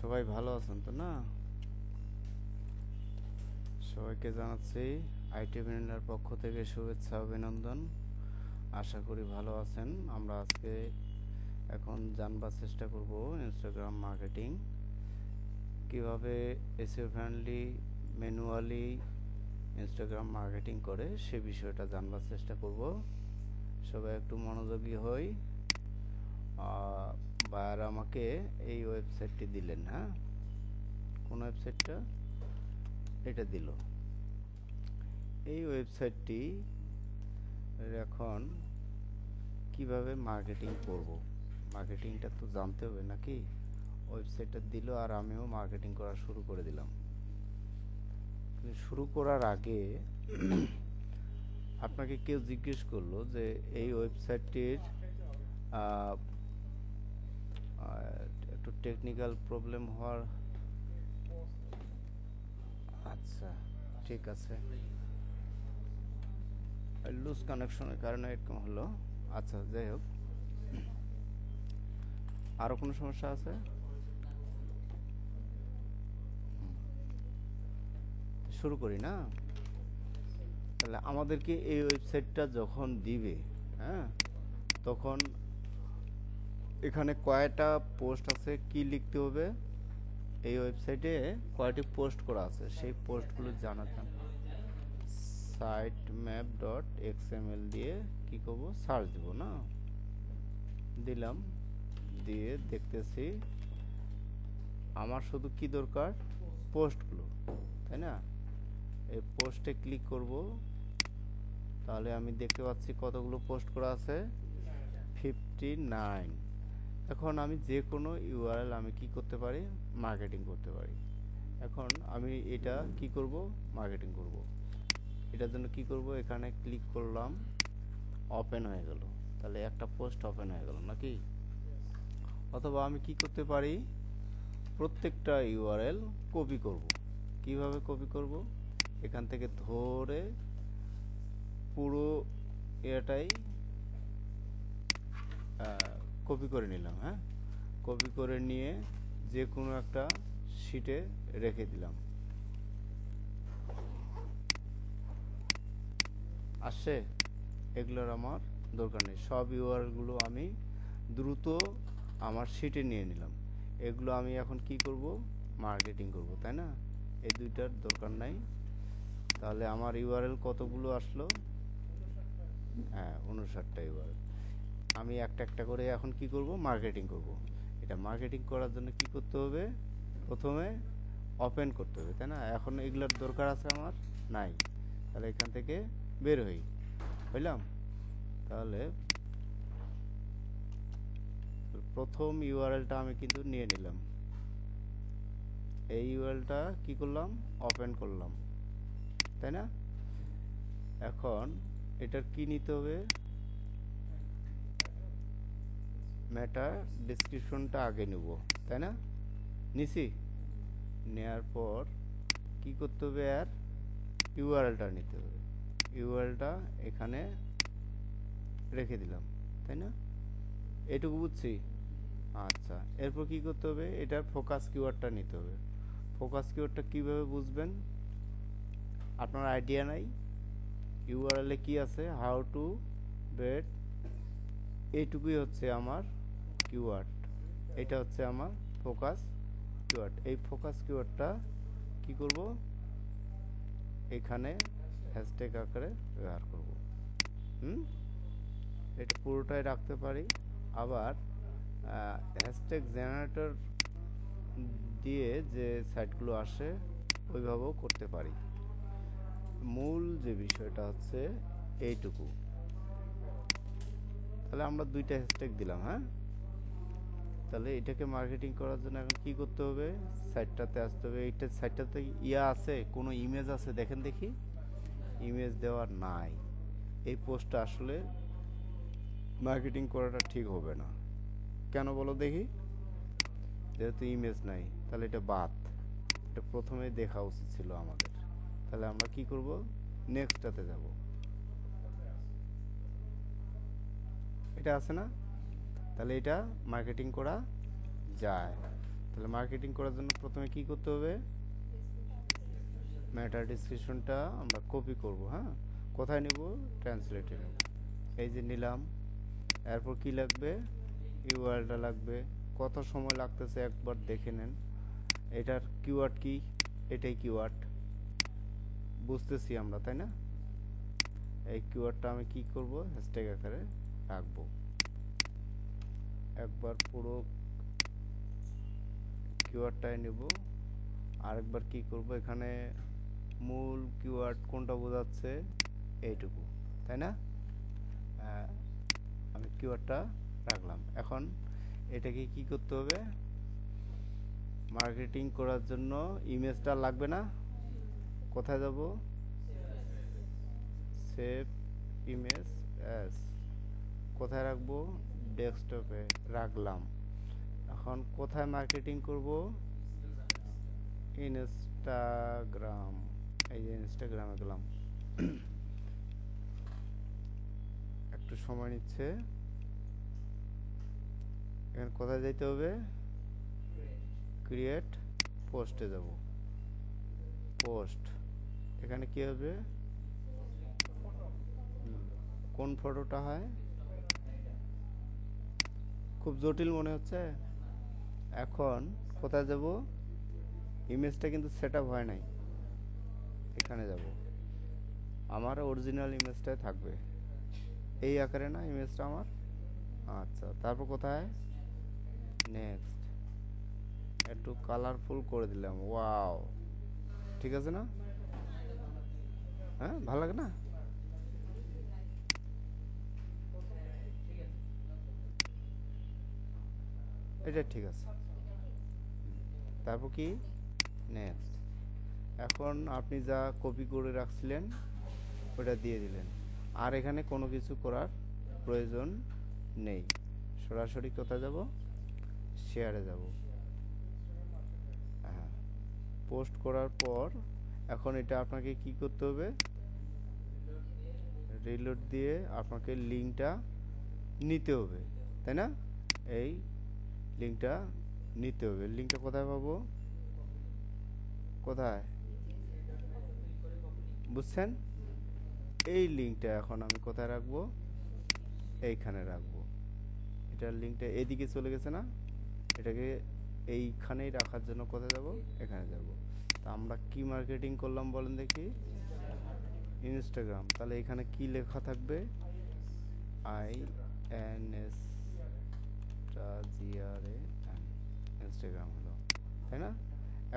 সবাই ভালো আছেন তো না? সবাইকে জানাচ্ছি আইটি ভ্যানিলার পক্ষ থেকে শুভেচ্ছা অভিনন্দন। আশা করি ভালো আছেন। আমরা আজকে এখন জানবার চেষ্টা করব ইনস্টাগ্রাম মার্কেটিং কিভাবে SEO friendly manually Instagram marketing করে সে বিষয়টা জানবার চেষ্টা করব। সবাই একটু মনোযোগী হই। আর আমাকে এই ওয়েবসাইটটি দিলেন, হ্যাঁ? কোন ওয়েবসাইটটা? এটা দিল। এই ওয়েবসাইটটি এখন কিভাবে মার্কেটিং করব, মার্কেটিংটা তো জানতে হবে নাকি? ওয়েবসাইটটা দিল আর আমিও মার্কেটিং করা শুরু করে দিলাম। কিন্তু শুরু করার আগে আপনাকে কেউ জিজ্ঞেস করলো যে এই ওয়েবসাইটটির একটু টেকনিক্যাল প্রবলেম হওয়ার, আচ্ছা ঠিক আছে, লুজ কানেকশনের কারণে এরকম হলো। আচ্ছা যাই হোক, আরও কোনো সমস্যা আছে? শুরু করি না? তাহলে আমাদেরকে এই ওয়েবসাইটটা যখন দিবে, হ্যাঁ, তখন এখানে কয়টা পোস্ট আছে, কি লিখতে হবে, এই ওয়েবসাইটে কয়টি পোস্ট করা আছে সেই পোস্টগুলো জানাতাম। সাইট ম্যাপ ডট এক্সএমএল দিয়ে কি করব, সার্চ দেব না? দিলাম, দিয়ে দেখতেছি আমার শুধু কি দরকার, পোস্টগুলো, তাই না? এই পোস্টে ক্লিক করব, তাহলে আমি দেখতে পাচ্ছি কতগুলো পোস্ট করা আছে, 59। এখন আমি যে কোনো ইউআরএল আমি কি করতে পারি, মার্কেটিং করতে পারি। এখন আমি এটা কি করব, মার্কেটিং করব। এটার জন্য কি করব, এখানে ক্লিক করলাম, ওপেন হয়ে গেল। তাহলে একটা পোস্ট ওপেন হয়ে গেল নাকি? অথবা আমি কি করতে পারি, প্রত্যেকটা ইউআরএল কপি করব। কিভাবে কপি করব, এখান থেকে ধরে পুরো এটাই কপি করে নিলাম, হ্যাঁ, কপি করে নিয়ে যে কোনো একটা শিটে রেখে দিলাম। আসছে, এগুলোর আমার দরকার নেই, সব ইউআরএলগুলো আমি দ্রুত আমার শিটে নিয়ে নিলাম। এগুলো আমি এখন কি করব, মার্কেটিং করব, তাই না? এই দুইটার দরকার নাই। তাহলে আমার ইউআরএল কতগুলো আসলো, হ্যাঁ 59টা ইউআরএল। আমি একটা একটা করে এখন কি করব, মার্কেটিং করব। এটা মার্কেটিং করার জন্য কি করতে হবে, প্রথমে ওপেন করতে হবে, তাই না? এখন এগুলোর দরকার আছে আমার নাই, তাহলে এখান থেকে বের হইলাম। তাহলে প্রথম ইউআরএলটা আমি কিন্তু নিয়ে নিলাম, এই ইউআরএলটা কি করলাম, ওপেন করলাম, তাই না? এখন এটার কি নিতে হবে, মেটা ডেসক্রিপশনটা আগে নেব, তাই না? নিছি, নেয়ার পর কি করতে হবে, আর ইউআরএলটা নিতে হবে। ইউআরএলটা এখানে রেখে দিলাম, তাই না? এটুকু বুঝছি। আচ্ছা, এরপর কি করতে হবে, এটার ফোকাস কিওয়ার্ডটা নিতে হবে। ফোকাস কিওয়ার্ডটা কিভাবে বুঝবেন, আপনার আইডিয়া নাই? ইউআরএল এ কি আছে, হাউ টু বেট, এইটুকুই হচ্ছে আমার কিওয়ার্ড, এটা হচ্ছে আমার ফোকাস কিওয়ার্ড। এই ফোকাস কিওয়ার্ডটা কি করব, এখানে হ্যাশট্যাগ আকারে ব্যবহার করব। এটা পুরোটাই রাখতে পারি, আবার হ্যাশট্যাগ জেনারেটর দিয়ে যে সাইটগুলো আসে ওইভাবেও করতে পারি। মূল যে বিষয়টা হচ্ছে এইটুকু। তাহলে আমরা দুইটা হ্যাশট্যাগ দিলাম, হ্যাঁ? তাহলে এটাকে মার্কেটিং করার জন্য এখন কি করতে হবে, সাইটটাতে আসতে হবে। এইটা সাইটটাতে ইয়া আছে, কোনো ইমেজ আছে, দেখেন দেখি, ইমেজ দেওয়ার নাই। এই পোস্টটা আসলে মার্কেটিং করাটা ঠিক হবে না। কেন বলো দেখি? যেহেতু ইমেজ নাই, তাহলে এটা বাদ, এটা প্রথমে দেখা উচিত ছিল আমাদের। তাহলে আমরা কি করব, নেক্সটটাতে যাব। এটা আছে না? তাহলে এটা মার্কেটিং করা যায়। তো তাহলে মার্কেটিং করার জন্য প্রথমে কি করতে হবে, মেটা ডেসক্রিপশনটা আমরা কপি করব। হ্যাঁ, কোথায় নেব, ট্রান্সলেটে নেব। এই যে নিলাম, এরপর কি লাগবে, ইউআরএলটা লাগবে। কত সময় লাগতেছে একবার দেখে নেন। এটার কিওয়ার্ড কি, এটাই কিওয়ার্ড, বুঝতেছি আমরা, তাই না? এই কিওয়ার্ডটা আমি কি করব, হ্যাশট্যাগ আকারে রাখবো। একবার পুরো কিওয়ার্ডটাই নেব, আরেকবার কি করব, এখানে মূল কিওয়ার্ড কোনটা বোঝাচ্ছে, এইটুকু, তাই না? আমি কিওয়ার্ডটা রাখলাম। এখন এটাকে কি করতে হবে, মার্কেটিং করার জন্য ইমেজটা লাগবে না? কোথায় যাব, সেভ ইমেজ অ্যাজ, কোথায় রাখবো, ডেস্কটপে রাখলাম। এখন কোথায় মার্কেটিং করব, ইনস্টাগ্রাম, এই যে ইনস্টাগ্রামে গেলাম। একটু সময় নিচ্ছে। এখানে কোথায় যেতে হবে, ক্রিয়েট পোস্টে যাব, পোস্ট। এখানে কি হবে, কোন ফটোটা হয়, খুব জটিল মনে হচ্ছে। এখন কোথায় যাব, ইমেজটা কিন্তু সেটআপ হয় নাই, এখানে যাব, আমার অরিজিনাল ইমেজটাই থাকবে, এই আকারে না ইমেজটা আমার। আচ্ছা, তারপর কোথায়, নেক্সট, একটু কালারফুল করে দিলাম, ওয়াও, ঠিক আছে না? হ্যাঁ, ভালো লাগে না? এটা ঠিক আছে। তারপর কি, নেক্সট। এখন আপনি যা কপি করে রাখছিলেন ওটা দিয়ে দিলেন, আর এখানে কোনো কিছু করার প্রয়োজন নেই। সরাসরি কোথায় যাব, শেয়ারে যাব। হ্যাঁ, পোস্ট করার পর এখন এটা আপনাকে কি করতে হবে, রিলোড দিয়ে আপনাকে লিঙ্কটা নিতে হবে, তাই না? এই লিঙ্কটা নিতে হবে। লিঙ্কটা কোথায় পাবো, কোথায়, বুঝছেন? এই লিঙ্কটা এখন আমি কোথায় রাখবো, এইখানে রাখবো। এটার লিঙ্কটা এদিকে চলে গেছে না, এটাকে এইখানেই রাখার জন্য কোথায় যাব, এখানে যাব। তা আমরা কি মার্কেটিং করলাম বলেন দেখি, ইনস্টাগ্রাম। তাহলে এখানে কি লেখা থাকবে, ইনস্টাগ্রাম হলো, তাই না?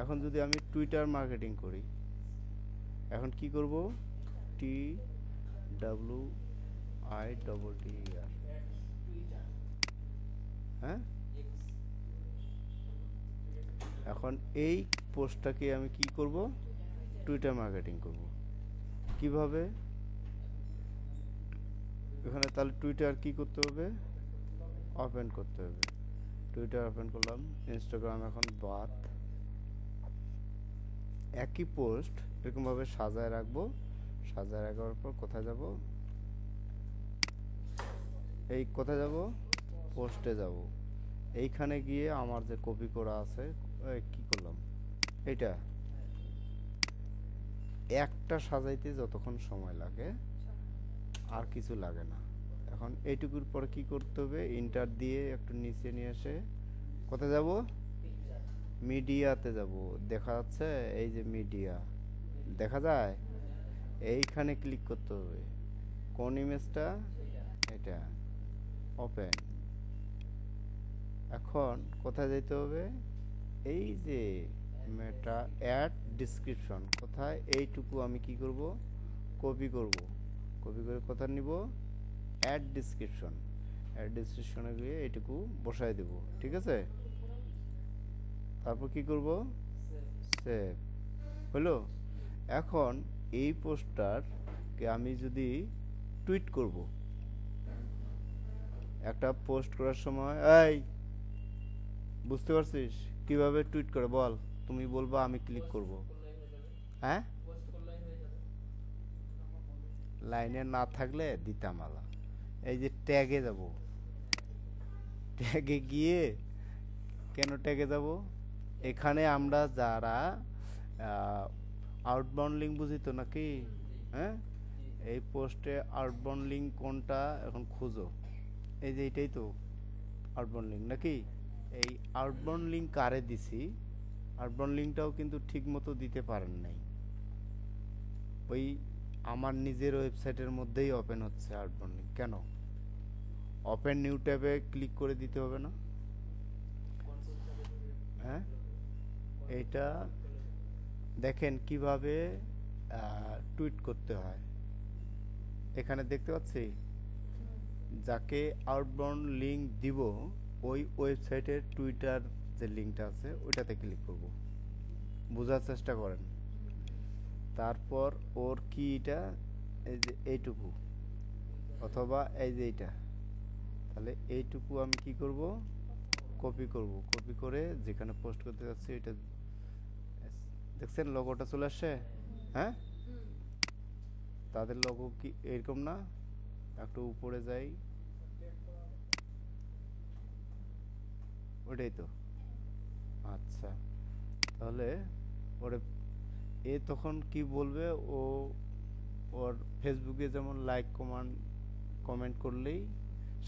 এখন যদি আমি টুইটার মার্কেটিং করি, এখন কি করব, TWITTER, হ্যাঁ। এখন এই পোস্টটাকে আমি কি করব, টুইটার মার্কেটিং করব। কিভাবে, এখানে তাহলে টুইটার কি করতে হবে, ওপেন করতে হবে। টুইটার ওপেন করলাম, ইনস্টাগ্রাম এখন বাদ। একই পোস্ট এরকমভাবে সাজায় রাখবো। সাজায় রাখার পর কোথায় যাব, এই কোথায় যাব, পোস্টে যাব। এইখানে গিয়ে আমার যে কপি করা আছে, কি করলাম, এইটা একটা সাজাইতে যতক্ষণ সময় লাগে আর কিছু লাগে না। এখন এইটুকুর পরে কি করতে হবে, ইন্টার দিয়ে একটু নিচে নিয়ে এসে কোথায় যাব, মিডিয়াতে যাব। দেখা যাচ্ছে, এই যে মিডিয়া দেখা যায়, এইখানে ক্লিক করতে হবে। কোন ইমেজটা, এটা, ওপেন। এখন কোথায় যেতে হবে, এই যে মেটা অ্যাড ডেসক্রিপশন, কোথায়, এইটুকু আমি কি করব, কপি করব। কপি করে কোথায় নিব, অ্যাড ডেসক্রিপশন। অ্যাড ডেসক্রিপশনে গিয়ে এইটুকু বসাই দেব, ঠিক আছে? তারপর কি করব, সেভ হলো। এখন এই পোস্টারকে আমি যদি টুইট করব, একটা পোস্ট করার সময়, এই বুঝতে পারছিস কিভাবে টুইট করে বল, তুমি বলবা আমি ক্লিক করব। হ্যাঁ, লাইনে না থাকলে দিতাম আলা। এই যে ট্যাগে যাব, ট্যাগে গিয়ে, কেন ট্যাগে যাব, এখানে আমরা যারা আউটবাউন্ড লিঙ্ক বুঝি তো নাকি, হ্যাঁ, এই পোস্টে আউটবাউন্ড লিঙ্ক কোনটা এখন খুঁজো। এই যে এটাই তো আউটবাউন্ড লিঙ্ক নাকি। এই আউটবাউন্ড লিঙ্ক কারে দিছি, আউটবাউন্ড লিঙ্কটাও কিন্তু ঠিক মতো দিতে পারেন নাই। ওই আমার নিজের ওয়েবসাইটের মধ্যেই ওপেন হচ্ছে আউটবাউন্ড লিঙ্ক। কেন? ওপেন নিউ ট্যাবে ক্লিক করে দিতে হবে না? হ্যাঁ, এইটা দেখেন কিভাবে টুইট করতে হয়। এখানে দেখতে পাচ্ছি যাকে আউটবাউন্ড লিঙ্ক দিব ওই ওয়েবসাইটের টুইটার যে লিঙ্কটা আছে ওইটাতে ক্লিক করব। বোঝার চেষ্টা করেন। তারপর ওর কি এটা, এই যে এইটুকু, অথবা এই যে এইটা, তাহলে এইটুকু আমি কি করব, কপি করব। কপি করে যেখানে পোস্ট করতে যাচ্ছি এটা দেখছেন লোগোটা চলে আসছে। হ্যাঁ, তাদের লোগো কি এরকম না? একটু উপরে যাই, ওটাই তো। আচ্ছা, তাহলে ওরে এ তখন কি বলবে, ও ওর ফেসবুকে যেমন লাইক কমেন্ট করলেই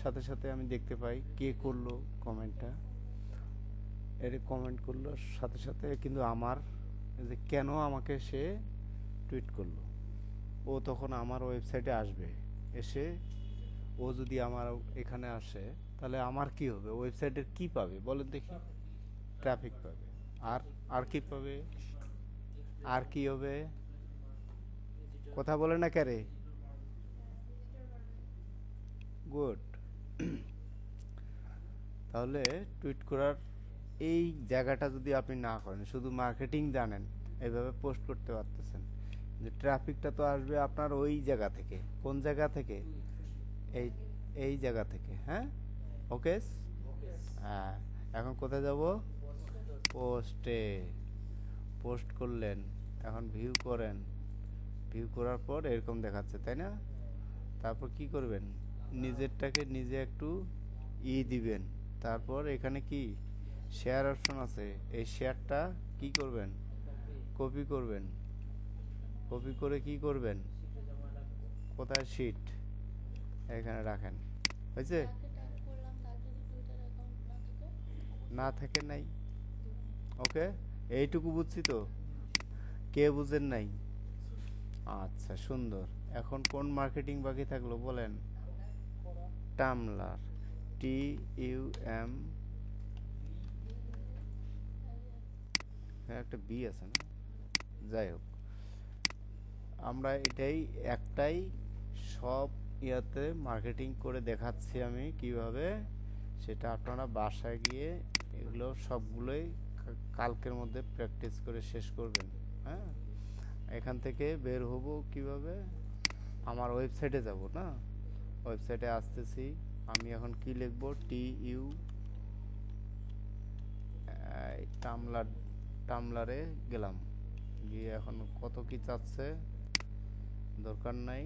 সাথে সাথে আমি দেখতে পাই কে করলো কমেন্টটা। এর কমেন্ট করলো সাথে সাথে কিন্তু আমার যে কেন আমাকে সে টুইট করলো, ও তখন আমার ওয়েবসাইটে আসবে। এসে ও যদি আমার এখানে আসে তাহলে আমার কি হবে, ওয়েবসাইটের কি পাবে বলেন দেখি? ট্রাফিক পাবে। আর আর কি পাবে? আর কি হবে? কথা বলে না ক্যারে? গুড। তাহলে টুইট করার এই জায়গাটা যদি আপনি না করেন, শুধু মার্কেটিং জানেন, এইভাবে পোস্ট করতে পারতেছেন, যে ট্রাফিকটা তো আসবে আপনার ওই জায়গা থেকে। কোন জায়গা থেকে? এই এই জায়গা থেকে। হ্যাঁ, ওকে। হ্যাঁ, এখন কোথায় যাব? পোস্টে। পোস্ট করলেন, এখন ভিউ করেন। ভিউ করার পর এরকম দেখাচ্ছে, তাই না? তারপর কি করবেন? নিজেরটাকে নিজে একটু দিবেন। তারপর এখানে কি শেয়ার অপশন আছে, এই শেয়ারটা কি করবেন? কপি করবেন। কপি করে কি করবেন? কোথায় শিট, এখানে রাখেন। হয়েছে? না থাকে নাই। ওকে, এইটুকু বুঝছি তো। কে বুঝেন নাই? আচ্ছা, সুন্দর। এখন কোন মার্কেটিং বাকি থাকলো বলেন? টামলার, TUM, হ্যাঁ একটা বি আছে না, যাই হোক, আমরা এটাই একটাই সব ইয়াতে মার্কেটিং করে দেখাচ্ছি আমি কিভাবে। সেটা আপনারা বাসায় গিয়ে এগুলো সবগুলোই কালকের মধ্যে প্র্যাকটিস করে শেষ করবেন। হ্যাঁ, এখান থেকে বের হব কিভাবে? আমার ওয়েবসাইটে যাব না, ওয়েবসাইটে আসতেছি। আমি এখন কি লিখব? TU টামলার, টামলারে গেলাম, গিয়ে এখন কত কি চাচ্ছে দরকার নাই,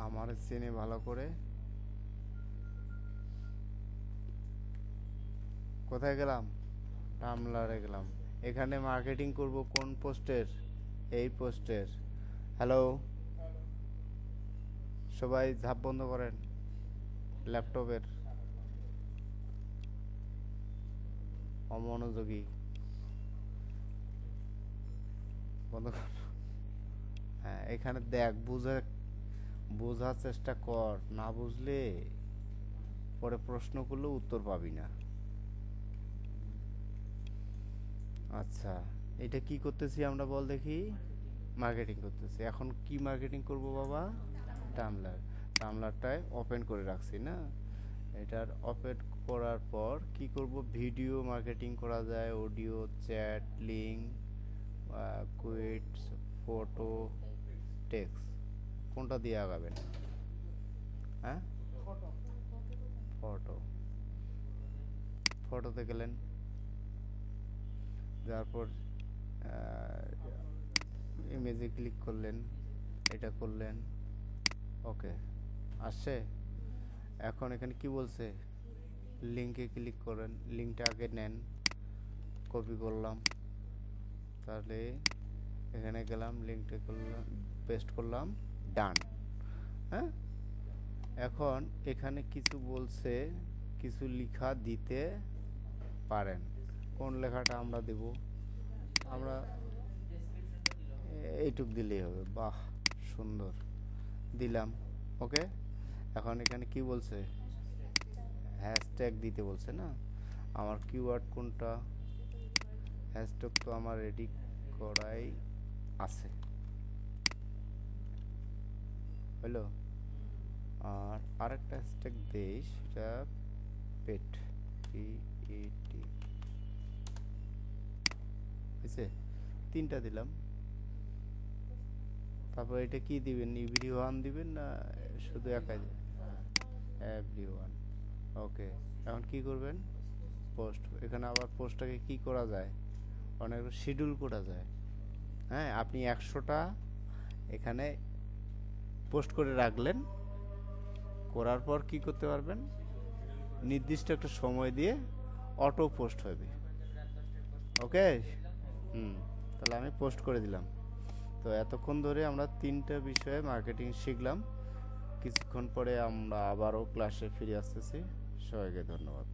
আমার চেনে ভালো করে। কোথায় গেলাম? টামলারে গেলাম। এখানে মার্কেটিং করব কোন পোস্টের? এই পোস্টের। হ্যালো, সবাই ঝাপ বন্ধ করেন ল্যাপটপের, অমনোযোগী বন্ধ কর। হ্যাঁ, এখানে দেখ, বোঝার চেষ্টা কর, না বুঝলে পরে প্রশ্ন করলেও উত্তর পাবি না। আচ্ছা, এটা কি করতেছি আমরা বল দেখি? মার্কেটিং করতেছি। এখন কি মার্কেটিং করব বাবা? টামলার। টামলারটায় ওপেন করে রাখছি না, এটার ওপেন করার পর কি করব? ভিডিও মার্কেটিং করা যায়, audio, chat, link, quizzes, photo, text, কোনটা দিয়ে আগাবেন? হ্যাঁ, ফটো। ফটোতে গেলেন, তারপর ইমেজে ক্লিক করলেন, এটা করলেন, ওকে, আসছে। এখন এখানে কি বলছে? লিঙ্কে ক্লিক করেন, লিঙ্কটা আগে নেন, কপি করলাম, তাহলে এখানে গেলাম, লিঙ্কটা করলাম, পেস্ট করলাম, ডান। হ্যাঁ, এখন এখানে কিছু বলছে, কিছু লেখা দিতে পারেন। কোন লেখাটা আমরা দেব? আমরা এইটুক দিলেই হবে। বাহ, সুন্দর, দিলাম। ওকে, এখন এখানে কি বলছে? হ্যাশট্যাগ দিতে বলছে না? আমার কিওয়ার্ড কোনটা? হ্যাশট্যাগ তো আমার রেডি করাই আছে, হলো। আর আরেকটা হ্যাশট্যাগ দেই, সেটা পেট, PET, হয়েছে? 3টা দিলাম। তারপর এটা কি দিবেন? এভরিওয়ান দিবেন না শুধু একাই? এভরিওয়ান। ওকে, এখন কি করবেন? পোস্ট। এখানে আবার পোস্টটাকে কি করা যায়? অনেক শিডিউল করা যায়। হ্যাঁ, আপনি 100টা এখানে পোস্ট করে রাখলেন, করার পর কি করতে পারবেন? নির্দিষ্ট একটা সময় দিয়ে অটো পোস্ট হবে। ওকে, তাহলে আমি পোস্ট করে দিলাম। তো এতক্ষণ ধরে আমরা 3টা বিষয়ে মার্কেটিং শিখলাম। কিছুক্ষণ পরে আমরা আবারও ক্লাসে ফিরে আসতেছি। সবাইকে ধন্যবাদ।